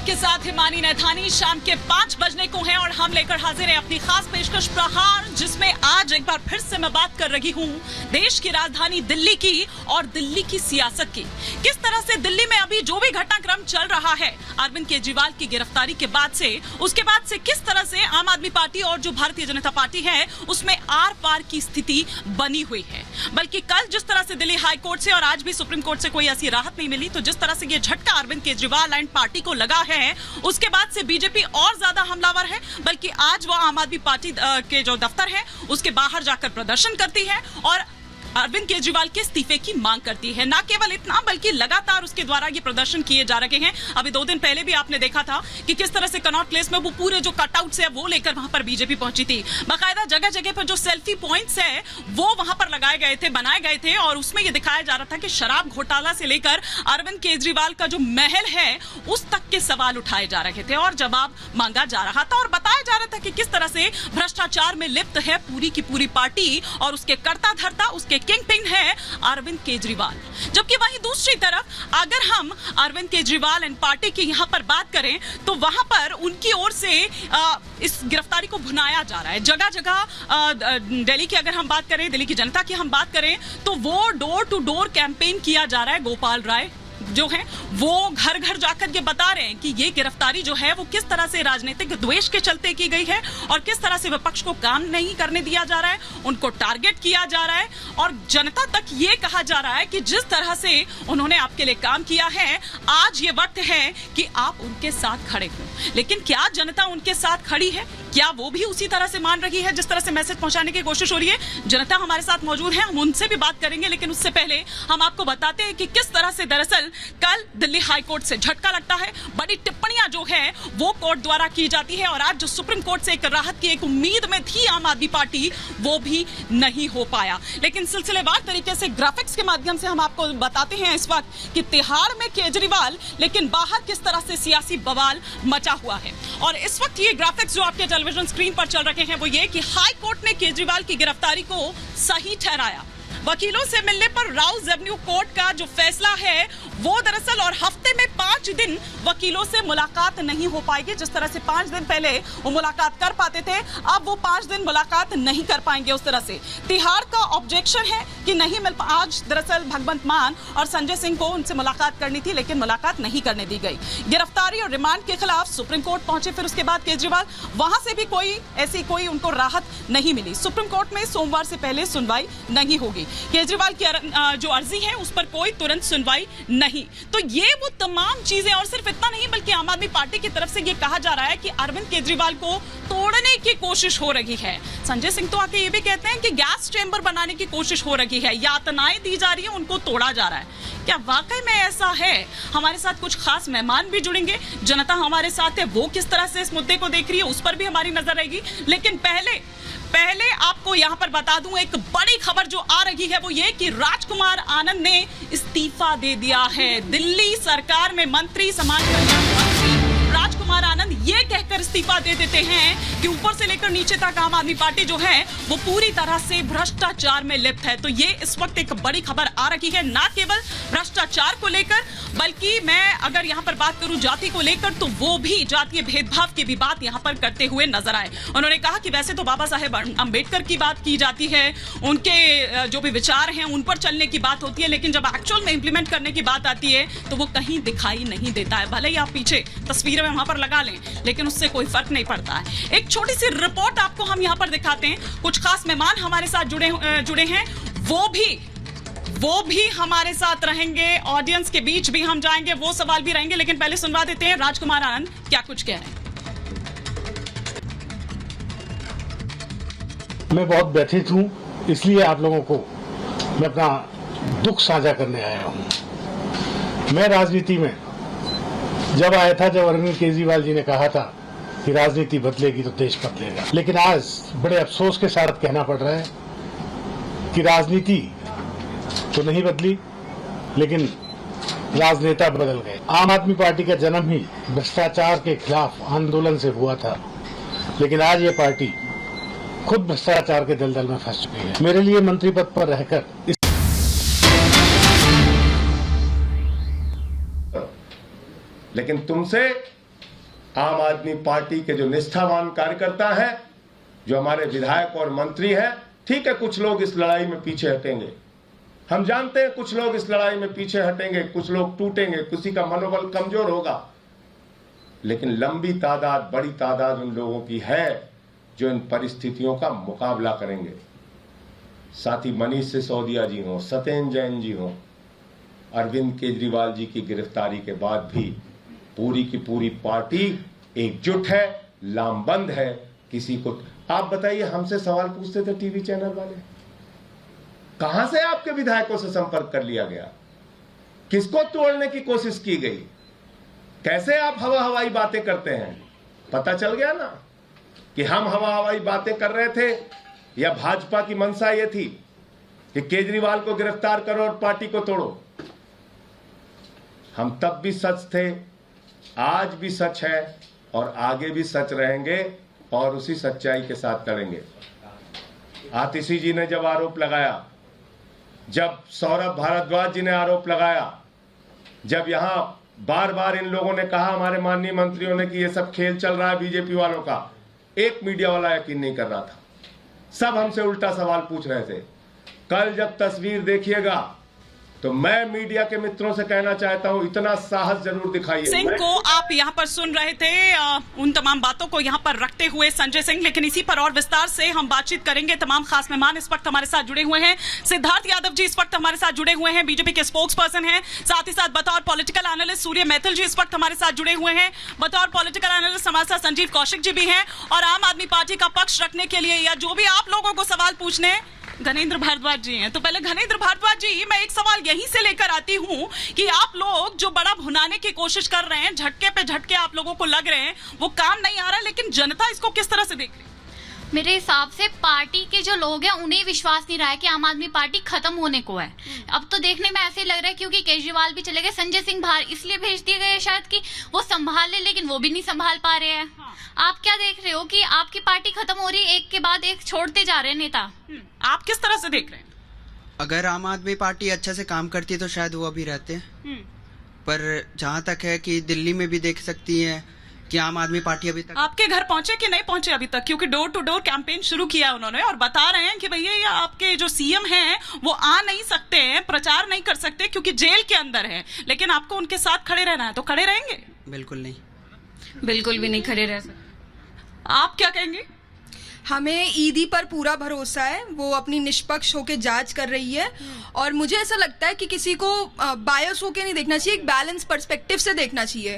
आपके साथ हिमानी नैथानी। शाम के 5 बजने को हैं और हम लेकर हाजिर हैं अपनी खास पेशकश प्रहार, जिसमें आज एक बार फिर से मैं बात कर रही हूं देश की राजधानी दिल्ली की और दिल्ली की सियासत की। किस तरह से दिल्ली में अभी जो भी घटनाक्रम चल रहा है अरविंद केजरीवाल की गिरफ्तारी के बाद से, उसके बाद से किस तरह से आम आदमी पार्टी और जो भारतीय जनता पार्टी है उसमें आर पार की स्थिति बनी हुई है। बल्कि कल जिस तरह से दिल्ली हाई कोर्ट से और आज भी सुप्रीम कोर्ट से कोई ऐसी राहत नहीं मिली, तो जिस तरह से ये झटका अरविंद केजरीवाल एंड पार्टी को लगा है, उसके बाद से बीजेपी और ज्यादा हमलावर है। बल्कि आज वो आम आदमी पार्टी के जो दफ्तर है उसके बाहर जाकर प्रदर्शन करती है और अरविंद केजरीवाल के इस्तीफे की मांग करती है। न केवल इतना बल्कि लगातार उसके द्वारा ये प्रदर्शन किए जा रहे हैं। अभी 2 दिन पहले भी आपने देखा था कि किस तरह से कनॉट प्लेस में वो पूरे जो कटआउट्स है वो लेकर वहां पर बीजेपी पहुंची थी। बाकायदा जगह जगह पर जो सेल्फी पॉइंट्स है वो वहां पर लगाए गए थे, बनाए गए थे और उसमें यह दिखाया जा रहा था कि शराब घोटाला से लेकर अरविंद केजरीवाल का जो महल है उस तक के सवाल उठाए जा रहे थे और जवाब मांगा जा रहा था और बताया जा रहा था कि किस तरह से भ्रष्टाचार में लिप्त है पूरी की पूरी पार्टी और उसके कर्ता धर्ता, उसके किंग पिन है अरविंद केजरीवाल। जबकि वहीं दूसरी तरफ अगर हम अरविंद केजरीवाल एंड पार्टी की यहां पर बात करें तो वहां पर उनकी ओर से इस गिरफ्तारी को भुनाया जा रहा है। जगह जगह दिल्ली की अगर हम बात करें, दिल्ली की जनता की हम बात करें तो वो डोर टू डोर कैंपेन किया जा रहा है। गोपाल राय जो है वो घर घर जाकर ये बता रहे हैं कि ये गिरफ्तारी जो है वो किस तरह से राजनीतिक द्वेष के चलते की गई है और किस तरह से विपक्ष को काम नहीं करने दिया जा रहा है, उनको टारगेट किया जा रहा है और जनता तक ये कहा जा रहा है कि जिस तरह से उन्होंने आपके लिए काम किया है, आज ये वक्त है कि आप उनके साथ खड़े हों। लेकिन क्या जनता उनके साथ खड़ी है? क्या वो भी उसी तरह से मान रही है जिस तरह से मैसेज पहुंचाने की कोशिश हो रही है? जनता हमारे साथ मौजूद है, हम उनसे भी बात करेंगे, लेकिन उससे पहले हम आपको बताते हैं कि किस तरह से दरअसल कल दिल्ली हाई कोर्ट से झटका लगता है। बड़ी टिप्पणियां जो है वो कोर्ट द्वारा की जाती है और आज जो सुप्रीम कोर्ट से एक राहत की एक उम्मीद में थी आम आदमी पार्टी, वो भी नहीं हो पाया। लेकिन सिलसिलेवार तरीके से ग्राफिक्स के माध्यम से हम आपको बताते हैं इस वक्त कि तिहाड़ में केजरीवाल, लेकिन बाहर किस तरह से सियासी बवाल मचा हुआ है। और इस वक्त ये ग्राफिक्स जो आपके टेलीविजन स्क्रीन पर चल रहे हैं वो ये कि हाई कोर्ट ने केजरीवाल की गिरफ्तारी को सही ठहराया। वकीलों से मिलने पर राउज एवेन्यू कोर्ट का जो फैसला है वो दरअसल और हफ्ते में 5 दिन वकीलों से मुलाकात नहीं हो पाएगी। जिस तरह से 5 दिन पहले वो मुलाकात कर पाते थे, अब वो 5 दिन मुलाकात नहीं कर पाएंगे। उस तरह से तिहाड़ का ऑब्जेक्शन है कि नहीं मिल आज दरअसल भगवंत मान और संजय सिंह को उनसे मुलाकात करनी थी लेकिन मुलाकात नहीं करने दी गई। गिरफ्तारी और रिमांड के खिलाफ सुप्रीम कोर्ट पहुंचे, फिर उसके बाद केजरीवाल, वहां से भी कोई उनको राहत नहीं मिली। सुप्रीम कोर्ट में सोमवार से पहले सुनवाई नहीं होगी। केजरीवाल की जो अर्जी है उस पर कोई तुरंत सुनवाई नहीं। तो ये वो तमाम चीजें, और सिर्फ इतना नहीं बल्कि आम आदमी पार्टी की तरफ से ये कहा जा रहा है कि अरविंद केजरीवाल को तोड़ने की कोशिश हो रही है। संजय सिंह तो आके ये भी कहते हैं कि गैस चेंबर बनाने की कोशिश हो रही है, यातनाएं दी जा रही है, उनको तोड़ा जा रहा है। क्या वाकई में ऐसा है? हमारे साथ कुछ खास मेहमान भी जुड़ेंगे, जनता हमारे साथ है, वो किस तरह से इस मुद्दे को देख रही है उस पर भी हमारी नजर रहेगी। लेकिन पहले आपको यहां पर बता दूं, एक बड़ी खबर जो आ रही है वो ये कि राजकुमार आनंद ने इस्तीफा दे दिया है। दिल्ली सरकार में मंत्री, समाज कल्याण मंत्री राजकुमार आनंद ये कहकर इस्तीफा दे देते हैं कि ऊपर से लेकर नीचे तक आम आदमी पार्टी जो है वो पूरी तरह से भ्रष्टाचार में लिप्त है। तो ये इस वक्त एक बड़ी खबर आ रही है, ना केवल भ्रष्टाचार को लेकर बल्कि मैं अगर यहाँ पर बात करूं जाति को लेकर तो वो भी जातीय भेदभाव की भी बात यहाँ पर करते हुए नजर आए। उन्होंने कहा कि वैसे तो बाबा साहेब अंबेडकर की बात की जाती है, उनके जो भी विचार हैं उन पर चलने की बात होती है, लेकिन जब एक्चुअल में इंप्लीमेंट करने की बात आती है तो वो कहीं दिखाई नहीं देता है। भले ही आप पीछे तस्वीरें वहां पर लगा लें लेकिन उससे कोई फर्क नहीं पड़ता है। एक छोटी सी रिपोर्ट आपको हम यहाँ पर दिखाते हैं। कुछ खास मेहमान हमारे साथ जुड़े हैं, वो भी हमारे साथ रहेंगे, ऑडियंस के बीच भी हम जाएंगे, वो सवाल भी रहेंगे। लेकिन पहले सुनवा देते हैं राजकुमार आनंद क्या कुछ कह रहे हैं। मैं बहुत व्यथित हूं, इसलिए आप लोगों को मैं अपना दुख साझा करने आया हूं। मैं राजनीति में जब आया था, जब अरविंद केजरीवाल जी ने कहा था कि राजनीति बदलेगी तो देश बदलेगा, लेकिन आज बड़े अफसोस के साथ कहना पड़ रहा है कि राजनीति तो नहीं बदली लेकिन राजनेता बदल गए। आम आदमी पार्टी का जन्म ही भ्रष्टाचार के खिलाफ आंदोलन से हुआ था, लेकिन आज ये पार्टी खुद भ्रष्टाचार के दलदल में फंस चुकी है। मेरे लिए मंत्री पद पर रहकर लेकिन तुमसे आम आदमी पार्टी के जो निष्ठावान कार्यकर्ता हैं, जो हमारे विधायक और मंत्री हैं, ठीक है कुछ लोग इस लड़ाई में पीछे हटेंगे, हम जानते हैं कुछ लोग इस लड़ाई में पीछे हटेंगे, कुछ लोग टूटेंगे, किसी का मनोबल कमजोर होगा, लेकिन लंबी तादाद, बड़ी तादाद उन लोगों की है जो इन परिस्थितियों का मुकाबला करेंगे। साथी मनीष सिसोदिया जी हों, सत्येंद्र जैन जी हों, अरविंद केजरीवाल जी की गिरफ्तारी के बाद भी पूरी की पूरी पार्टी एकजुट है, लामबंद है। किसी को आप बताइए, हमसे सवाल पूछते थे टीवी चैनल वाले, कहां से आपके विधायकों से संपर्क कर लिया गया, किसको तोड़ने की कोशिश की गई, कैसे आप हवा हवाई बातें करते हैं? पता चल गया ना कि हम हवा हवाई बातें कर रहे थे, या भाजपा की मंशा ये थी कि केजरीवाल को गिरफ्तार करो और पार्टी को तोड़ो। हम तब भी सच थे, आज भी सच है और आगे भी सच रहेंगे और उसी सच्चाई के साथ करेंगे। आतिशी जी ने जब आरोप लगाया, जब सौरभ भारद्वाज जी ने आरोप लगाया, जब यहां बार बार इन लोगों ने कहा, हमारे माननीय मंत्रियों ने, कि ये सब खेल चल रहा है बीजेपी वालों का, एक मीडिया वाला यकीन नहीं कर रहा था, सब हमसे उल्टा सवाल पूछ रहे थे। कल जब तस्वीर देखिएगा तो मैं मीडिया के मित्रों से कहना चाहता हूं, इतना साहस जरूर दिखाइए। सिंह को आप यहां पर सुन रहे थे, उन तमाम बातों को यहां पर रखते हुए संजय सिंह, लेकिन इसी पर और विस्तार से हम बातचीत करेंगे। तमाम खास मेहमान इस वक्त हमारे साथ जुड़े हुए हैं। सिद्धार्थ यादव जी इस वक्त हमारे साथ जुड़े हुए हैं, बीजेपी के स्पोक्स पर्सन हैं। साथ ही साथ बतौर पॉलिटिकल एनालिस्ट सूर्य मैथिल जी इस वक्त हमारे साथ जुड़े हुए हैं। बतौर पॉलिटिकल एनालिस्ट हमारे साथ संजीव कौशिक जी भी हैं, और आम आदमी पार्टी का पक्ष रखने के लिए या जो भी आप लोगों को सवाल पूछने, घनेंद्र भारद्वाज जी हैं। तो पहले घनेंद्र भारद्वाज जी, मैं एक सवाल यहीं से लेकर आती हूं कि आप लोग जो बड़ा भुनाने की कोशिश कर रहे हैं, झटके पे झटके आप लोगों को लग रहे हैं, वो काम नहीं आ रहा है, लेकिन जनता इसको किस तरह से देख रही है? मेरे हिसाब से पार्टी के जो लोग हैं उन्हें विश्वास नहीं रहा है कि आम आदमी पार्टी खत्म होने को है। अब तो देखने में ऐसे ही लग रहा है, क्योंकि केजरीवाल भी चले गए, संजय सिंह बाहर इसलिए भेज दिए गए शायद कि वो संभाल ले, लेकिन वो भी नहीं संभाल पा रहे हैं। आप क्या देख रहे हो कि आपकी पार्टी खत्म हो रही है, एक के बाद एक छोड़ते जा रहे हैं नेता? आप किस तरह से देख रहे हैं? अगर आम आदमी पार्टी अच्छा से काम करती तो शायद वो अभी रहते हैं, पर जहां तक है कि दिल्ली में भी देख सकती है कि आम आदमी पार्टी अभी तक आपके घर पहुंचे कि नहीं पहुंचे अभी तक? क्योंकि डोर टू डोर कैंपेन शुरू किया उन्होंने और बता रहे हैं कि भैया ये आपके जो सीएम हैं वो आ नहीं सकते हैं, प्रचार नहीं कर सकते क्योंकि जेल के अंदर है, लेकिन आपको उनके साथ खड़े रहना है, तो खड़े रहेंगे? बिल्कुल नहीं, बिल्कुल भी नहीं खड़े रह सकते। आप क्या कहेंगे? हमें ईडी पर पूरा भरोसा है, वो अपनी निष्पक्ष होकर जांच कर रही है, और मुझे ऐसा लगता है कि किसी को बायस होकर नहीं देखना चाहिए, एक बैलेंस पर्सपेक्टिव से देखना चाहिए।